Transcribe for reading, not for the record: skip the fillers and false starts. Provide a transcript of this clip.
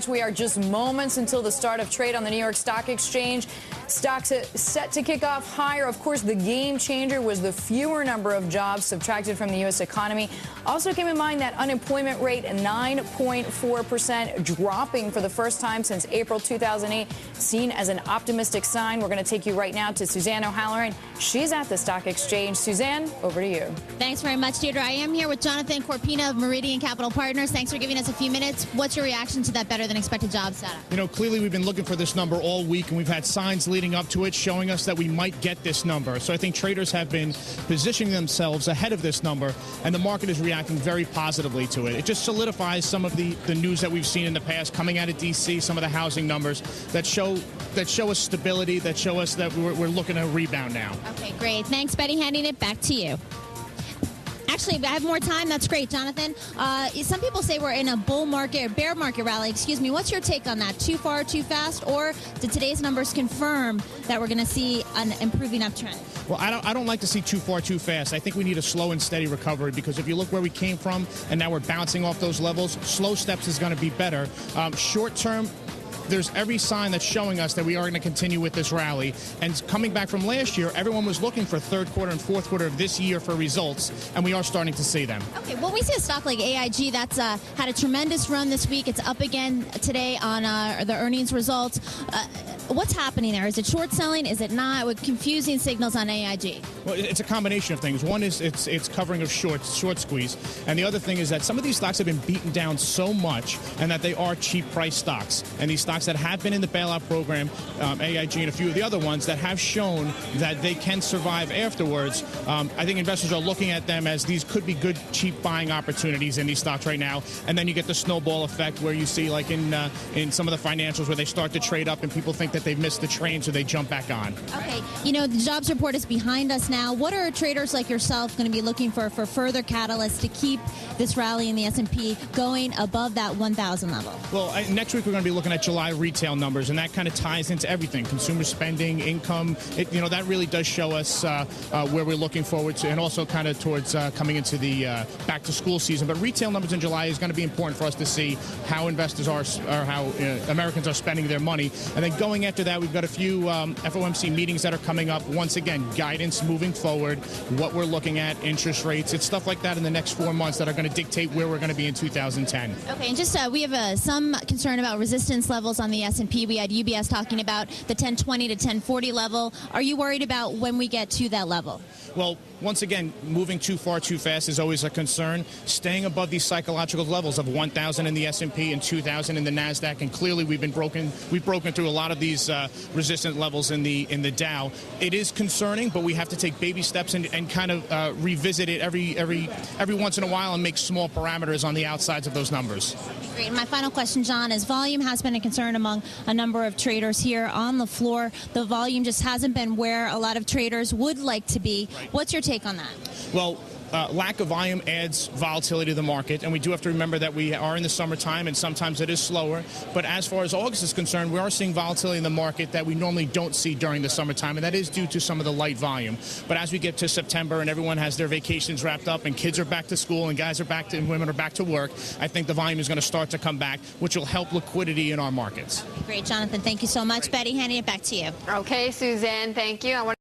We are just moments until the start of trade on the New York Stock Exchange. Stocks set to kick off higher. Of course, the game changer was the fewer number of jobs subtracted from the U.S. economy. Also keep in mind that unemployment rate 9.4%, dropping for the first time since April 2008, seen as an optimistic sign. We're going to take you right now to Suzanne O'Halloran. She's at the Stock Exchange. Suzanne, over to you. Thanks very much, Deirdre. I am here with Jonathan Corpina of Meridian Capital Partners. Thanks for giving us a few minutes. What's your reaction to that better than expected jobs data? You know, clearly we've been looking for this number all week, and we've had signs leading up to it showing us that we might get this number. So I think traders have been positioning themselves ahead of this number, and the market is reacting very positively to it. It just solidifies some of the news that we've seen in the past coming out of D.C., some of the housing numbers that show us stability, that show us that we're looking at a rebound now. Okay, great. Thanks, Betty. Handing it back to you. Actually, I have more time. That's great, Jonathan. Some people say we're in a bull market, or bear market rally. Excuse me. What's your take on that? Too far, too fast? Or did today's numbers confirm that we're going to see an improving uptrend? Well, I don't like to see too far, too fast. I think we need a slow and steady recovery, because if you look where we came from and now we're bouncing off those levels, slow steps is going to be better. Short term, there's every sign that's showing us that we are going to continue with this rally. And coming back from last year, everyone was looking for third quarter and fourth quarter of this year for results, and we are starting to see them. Okay, well, we see a stock like AIG that's had a tremendous run this week. It's up again today on the earnings results. What's happening there? Is it short selling? Is it not? With confusing signals on AIG. Well, it's a combination of things. One is it's covering of short squeeze, and the other thing is that some of these stocks have been beaten down so much, and that they are cheap price stocks. And these stocks that have been in the bailout program, AIG and a few of the other ones that have shown that they can survive afterwards, I think investors are looking at them as these could be good, cheap buying opportunities in these stocks right now. And then you get the snowball effect where you see, like in some of the financials, where they start to trade up and people think that they've missed the train, so they jump back on. Okay, you know, the jobs report is behind us now. What are traders like yourself going to be looking for further catalysts to keep this rally in the S&P going above that 1,000 level? Well, next week we're going to be looking at July retail numbers, and that kind of ties into everything: consumer spending, income. That really does show us where we're looking forward to, and also kind of towards coming into the back to school season. But retail numbers in July is going to be important for us to see how investors are, or how Americans are spending their money. And then going after that, we've got a few FOMC meetings that are coming up. Once again, guidance moving forward, what we're looking at, interest rates. It's stuff like that in the next 4 months that are going to dictate where we're going to be in 2010. Okay, and just we have some concern about resistance levels on the S&P. We had UBS talking about the 1020 to 1040 level. Are you worried about when we get to that level? Well, once again, moving too far too fast is always a concern. Staying above these psychological levels of 1,000 in the S&P and 2,000 in the Nasdaq, and clearly we've broken through a lot of these resistant levels in the Dow. It is concerning, but we have to take baby steps and kind of revisit it every once in a while and make small parameters on the outsides of those numbers. Great. And my final question, John, is volume has been a concern among a number of traders here on the floor. The volume just hasn't been where a lot of traders would like to be. Right. What's your take on that? Well, lack of volume adds volatility to the market, and we do have to remember that we are in the summertime, and sometimes it is slower. But as far as August is concerned, we are seeing volatility in the market that we normally don't see during the summertime, and that is due to some of the light volume. But as we get to September and everyone has their vacations wrapped up and kids are back to school and guys are back to, and women are back to work, I think the volume is going to start to come back, which will help liquidity in our markets. Great, Jonathan. Thank you so much. Betty, handing it back to you. Okay, Suzanne, thank you.